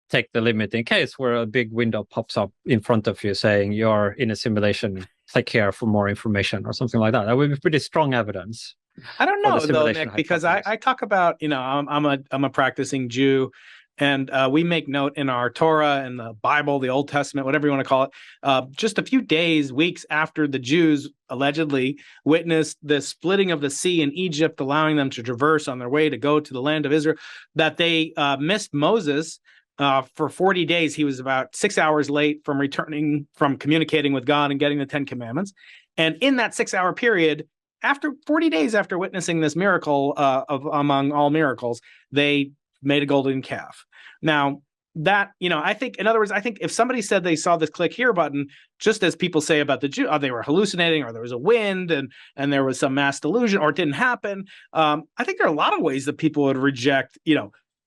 take the limiting case where a big window pops up in front of you saying you're in a simulation, click here for more information or something like that. That would be pretty strong evidence. I don't know though, Nick, because I talk about, I'm a practicing Jew, and we make note in our Torah and the Bible, the Old Testament, whatever you want to call it, just a few days, weeks after the Jews allegedly witnessed the splitting of the sea in Egypt, allowing them to traverse on their way to go to the land of Israel, that they missed Moses for 40 days. He was about 6 hours late from returning from communicating with God and getting the 10 Commandments. And in that 6-hour period, after 40 days after witnessing this miracle among all miracles, they made a golden calf. Now, that, I think, in other words, I think if somebody said they saw this click here button, just as people say about the Jew, they were hallucinating, or there was a wind and there was some mass delusion, or it didn't happen. I think there are a lot of ways that people would reject,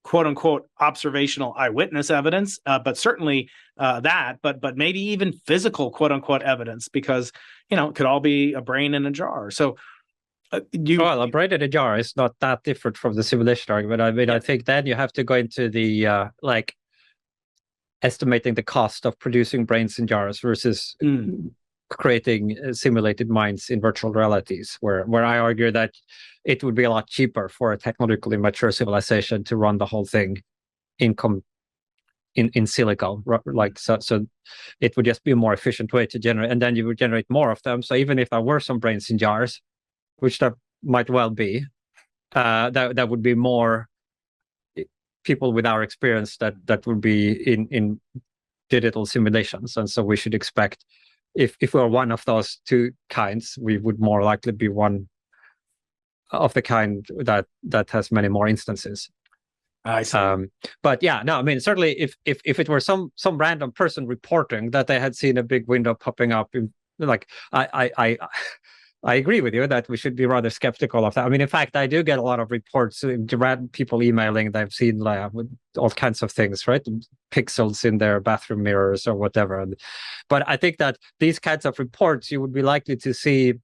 quote unquote observational eyewitness evidence, but certainly but maybe even physical quote unquote evidence, because it could all be a brain in a jar. So a brain in a jar is not that different from the simulation argument. I mean, I think then you have to go into the estimating the cost of producing brains in jars versus creating simulated minds in virtual realities, where I argue that it would be a lot cheaper for a technologically mature civilization to run the whole thing in silico, like so it would just be a more efficient way to generate, and then you would generate more of them. So even if there were some brains in jars, which there might well be, that would be more people with our experience that would be in digital simulations. And so we should expect, if we're one of those two kinds, we would more likely be one of the kind that has many more instances. I see. But yeah, no, I mean, certainly if it were some random person reporting that they had seen a big window popping up, I agree with you that we should be rather skeptical of that. I mean, in fact, I do get a lot of reports, people emailing they've seen with all kinds of things, right? Pixels in their bathroom mirrors or whatever. But I think that these kinds of reports, you would be likely to see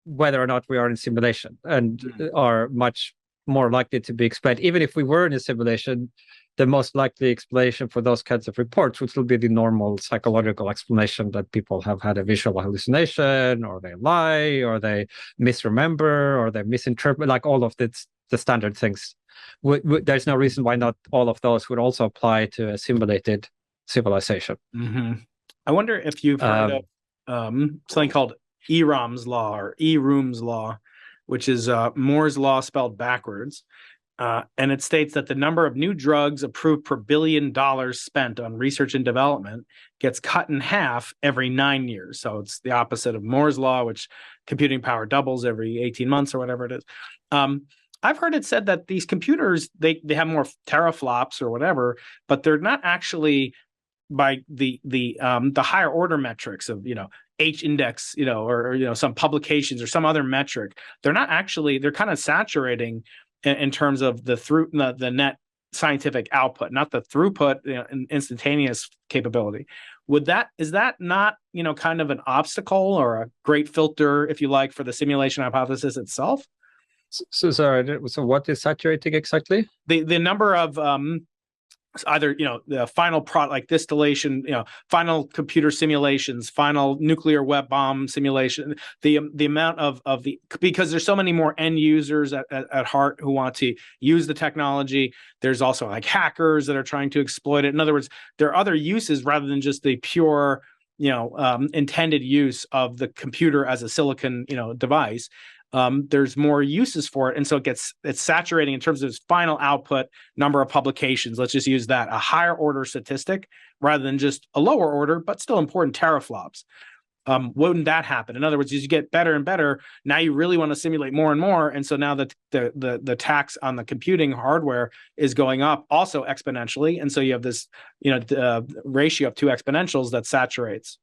whether or not we are in simulation, and are much more likely to be explained. Even if we were in a simulation, the most likely explanation for those kinds of reports, which will be the normal psychological explanation that people have had a visual hallucination, or they lie, or they misremember, or they misinterpret, like all of the standard things. There's no reason why not all of those would also apply to a simulated civilization. I wonder if you've heard of something called Eroom's law, or Eroom's law, which is Moore's law spelled backwards. And it states that the number of new drugs approved per $1 billion spent on research and development gets cut in half every 9 years. So it's the opposite of Moore's law, which computing power doubles every 18 months or whatever it is. I've heard it said that these computers, they have more teraflops or whatever, but they're not actually the higher order metrics of H index, or some publications or some other metric, they're kind of saturating in terms of the net scientific output, not the throughput, and instantaneous capability. Is that not kind of an obstacle or a great filter, if you like, for the simulation hypothesis itself? So sorry. So what is saturating exactly? The number of either the final product, like distillation, final computer simulations, final nuclear web bomb simulation, the amount of because there's so many more end users at heart who want to use the technology. There's also like hackers that are trying to exploit it. In other words, there are other uses rather than just the pure intended use of the computer as a silicon device. There's more uses for it, and so it's saturating in terms of its final output, number of publications. Let's just use that, a higher order statistic rather than just a lower order, but still important teraflops. Wouldn't that happen? In other words, as you get better and better, now you really want to simulate more and more, and so now the tax on the computing hardware is going up also exponentially, and so you have this ratio of two exponentials that saturates.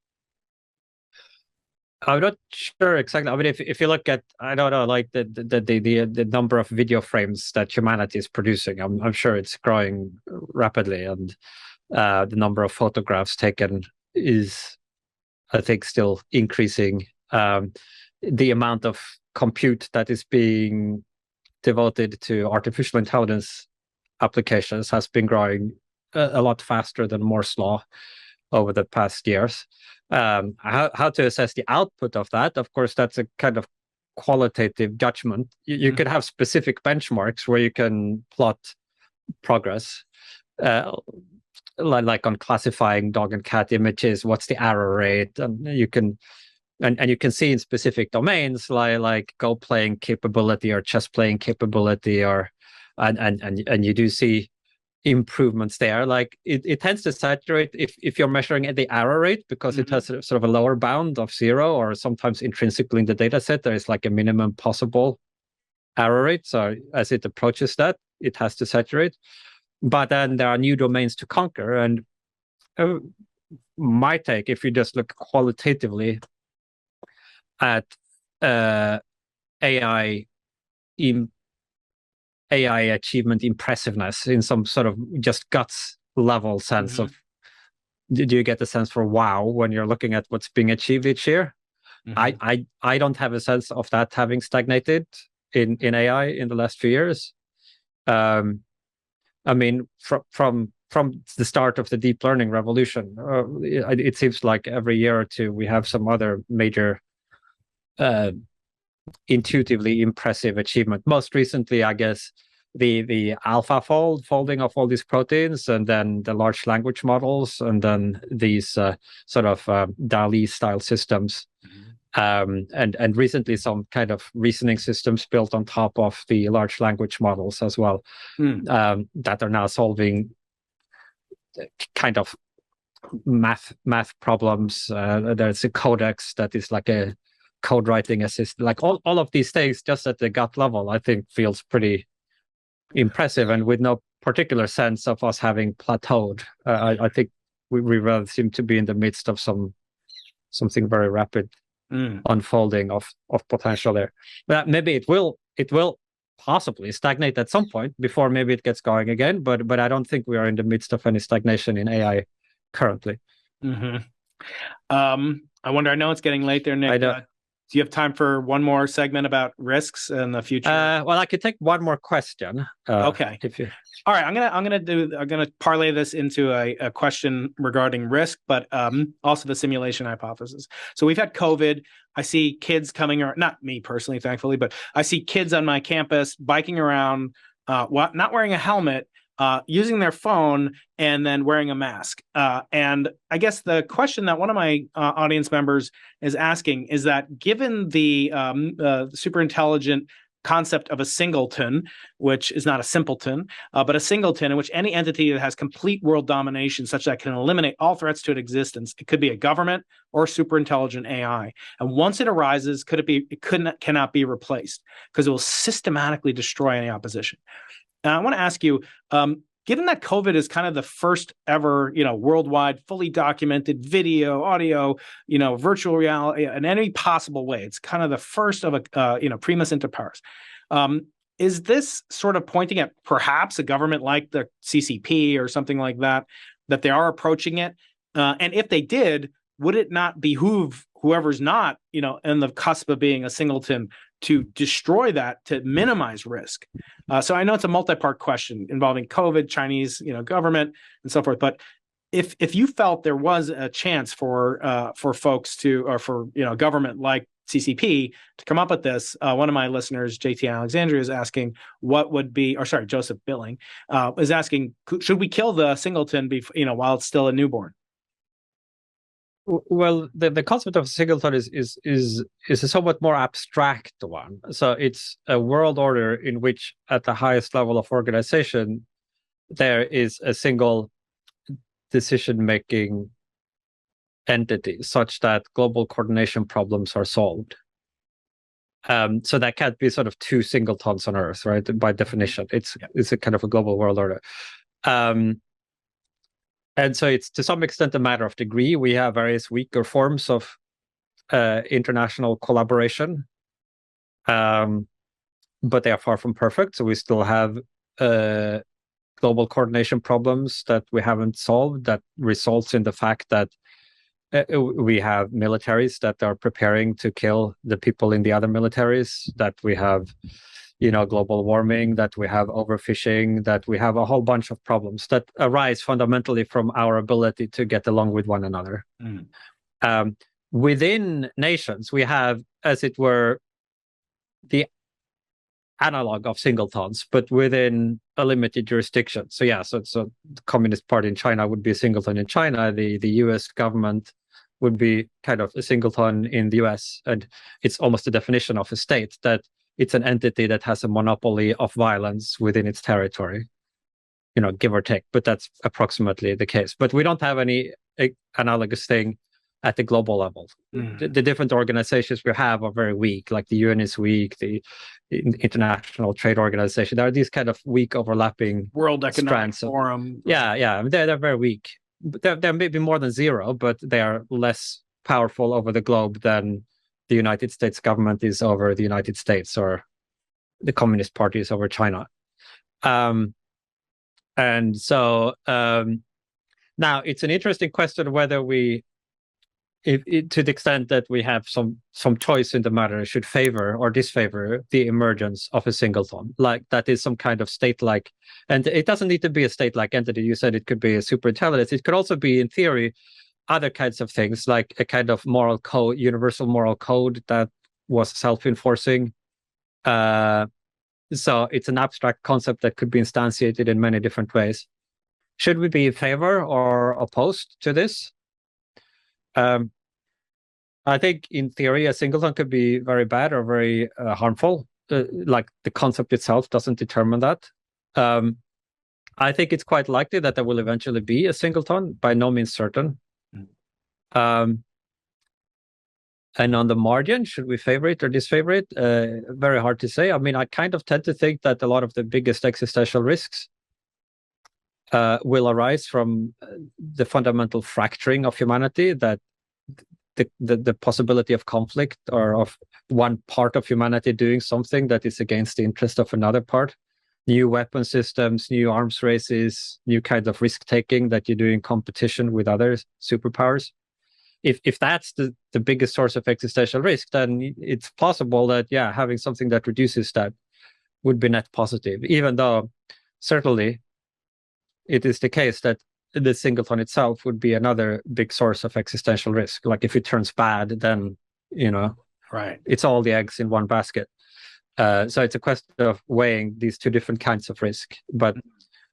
I'm not sure exactly. I mean, if you look at, I don't know, like the number of video frames that humanity is producing, I'm sure it's growing rapidly, and the number of photographs taken is, I think, still increasing. The amount of compute that is being devoted to artificial intelligence applications has been growing a lot faster than Moore's law over the past years. How to assess the output of that? Of course, that's a kind of qualitative judgment. You could have specific benchmarks where you can plot progress, like on classifying dog and cat images. What's the error rate? And you can see in specific domains like Go playing capability or chess playing capability, and you do see improvements there. Like it tends to saturate if you're measuring at the error rate, because it has sort of a lower bound of 0, or sometimes intrinsically in the data set there is like a minimum possible error rate. So as it approaches that, it has to saturate. But then there are new domains to conquer, and my take, if you just look qualitatively at AI achievement impressiveness in some sort of just guts level sense of, do you get the sense for wow when you're looking at what's being achieved each year? I don't have a sense of that having stagnated in AI in the last few years. I mean, from the start of the deep learning revolution, it seems like every year or two we have some other major intuitively impressive achievement. Most recently, I guess, the alpha folding of all these proteins, and then the large language models, and then these sort of DALL-E style systems, and recently some kind of reasoning systems built on top of the large language models as well, that are now solving kind of math problems. There's a codex that is like a code writing assist, like all of these things just at the gut level, I think feels pretty impressive, and with no particular sense of us having plateaued. I think we rather seem to be in the midst of something very rapid unfolding of potential there. But maybe it will possibly stagnate at some point before maybe it gets going again, but I don't think we are in the midst of any stagnation in AI currently. I wonder, I know it's getting late there, Nick. Do you have time for one more segment about risks in the future? Well, I could take one more question. Okay. All right. I'm gonna parlay this into a question regarding risk, but also the simulation hypothesis. So we've had COVID. I see kids coming around, not me personally, thankfully, but I see kids on my campus biking around, not wearing a helmet, using their phone, and then wearing a mask. And I guess the question that one of my audience members is asking is that, given the super intelligent concept of a singleton, which is not a simpleton, but a singleton in which any entity that has complete world domination such that can eliminate all threats to its existence, it could be a government or super intelligent AI. And once it arises, cannot be replaced, because it will systematically destroy any opposition. Now, I want to ask you, given that COVID is kind of the first ever, worldwide, fully documented video, audio, virtual reality in any possible way, it's kind of the first of a, primus inter pares. Is this sort of pointing at perhaps a government like the CCP or something like that they are approaching it? And if they did, would it not behoove whoever's not, in the cusp of being a singleton to destroy that, to minimize risk? So I know it's a multi-part question involving COVID, Chinese, government, and so forth. But if you felt there was a chance for folks to, or for government like CCP to come up with this, one of my listeners, JT Alexandria, is asking Joseph Billing is asking, should we kill the singleton while it's still a newborn? Well, the concept of singleton is a somewhat more abstract one. So it's a world order in which, at the highest level of organization, there is a single decision-making entity such that global coordination problems are solved. So that can't be sort of two singletons on Earth, right? By definition, it's a kind of a global world order. And so it's to some extent a matter of degree. We have various weaker forms of international collaboration, but they are far from perfect. So we still have global coordination problems that we haven't solved, that results in the fact that we have militaries that are preparing to kill the people in the other militaries, that we have global warming, that we have overfishing, that we have a whole bunch of problems that arise fundamentally from our ability to get along with one another. Within nations, we have, as it were, the analog of singletons, but within a limited jurisdiction. So the Communist Party in China would be a singleton in China. The US government would be kind of a singleton in the US. And it's almost the definition of a state, that it's an entity that has a monopoly of violence within its territory, give or take. But that's approximately the case. But we don't have any analogous thing at the global level. The different organizations we have are very weak, like the UN is weak, the International Trade Organization. There are these kind of weak overlapping World Economic Forum. They're very weak. They're maybe more than zero, but they are less powerful over the globe than the United States government is over the United States, or the Communist Party is over China. And so now it's an interesting question whether we, to the extent that we have some choice in the matter, should favor or disfavor the emergence of a singleton, like that is some kind of state-like, and it doesn't need to be a state-like entity. You said it could be a superintelligence. It could also be, in theory, other kinds of things, like a kind of moral code, universal moral code that was self-enforcing. So it's an abstract concept that could be instantiated in many different ways. Should we be in favor or opposed to this? I think, in theory, a singleton could be very bad or very harmful. Like, the concept itself doesn't determine that. I think it's quite likely that there will eventually be a singleton, by no means certain. And on the margin, should we favor it or disfavor it? Very hard to say. I mean, I kind of tend to think that a lot of the biggest existential risks will arise from the fundamental fracturing of humanity, that the possibility of conflict, or of one part of humanity doing something that is against the interest of another part. New weapon systems, new arms races, new kinds of risk-taking that you do in competition with other superpowers. If that's the biggest source of existential risk, then it's possible that, having something that reduces that would be net positive, even though certainly it is the case that the singleton itself would be another big source of existential risk. Like, if it turns bad, then, right, it's all the eggs in one basket. So it's a question of weighing these two different kinds of risk. But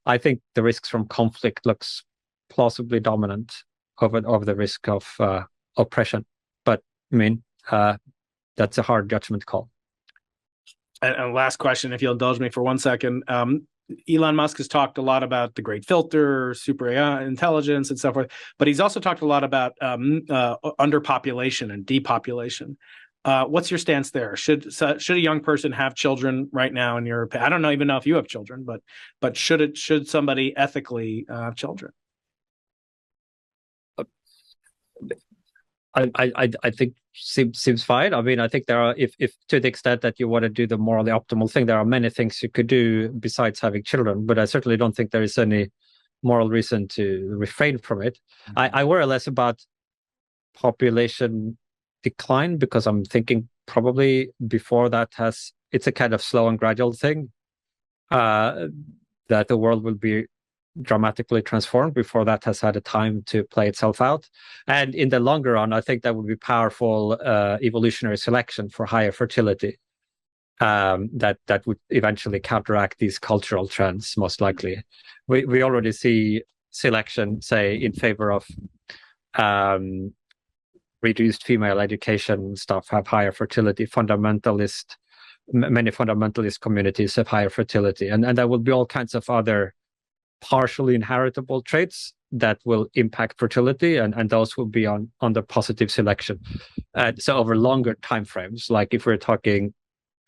I think the risks from conflict looks plausibly dominant over the risk of oppression. But I mean, that's a hard judgment call. And last question, if you'll indulge me for 1 second. Elon Musk has talked a lot about the great filter, super intelligence, and so forth. But he's also talked a lot about underpopulation and depopulation. What's your stance there? Should a young person have children right now? In your opinion? I don't even know if you have children, but should somebody ethically have children? I think seems fine. I mean, I think there are, if to the extent that you want to do the morally optimal thing, there are many things you could do besides having children. But I certainly don't think there is any moral reason to refrain from it. I worry less about population decline, because I'm thinking probably before that it's a kind of slow and gradual thing, that the world will be dramatically transformed before that has had a time to play itself out. And in the longer run, I think that would be powerful evolutionary selection for higher fertility, that would eventually counteract these cultural trends, most likely. We already see selection, say, in favor of reduced female education stuff have higher fertility. Many fundamentalist communities have higher fertility, and there will be all kinds of other partially inheritable traits that will impact fertility, and those will be under positive selection. So over longer time frames, like if we're talking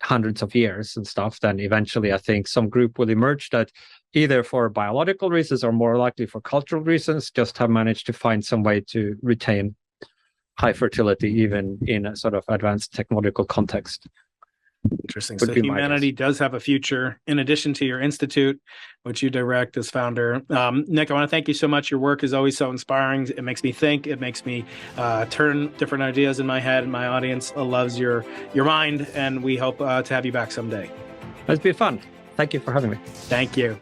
hundreds of years and stuff, then eventually I think some group will emerge that either for biological reasons or more likely for cultural reasons just have managed to find some way to retain high fertility even in a sort of advanced technological context. Interesting. So humanity does have a future in addition to your institute, which you direct as founder. Nick, I want to thank you so much. Your work is always so inspiring. It makes me think. It makes me turn different ideas in my head. My audience loves your mind, and we hope to have you back someday. It's been fun. Thank you for having me. Thank you.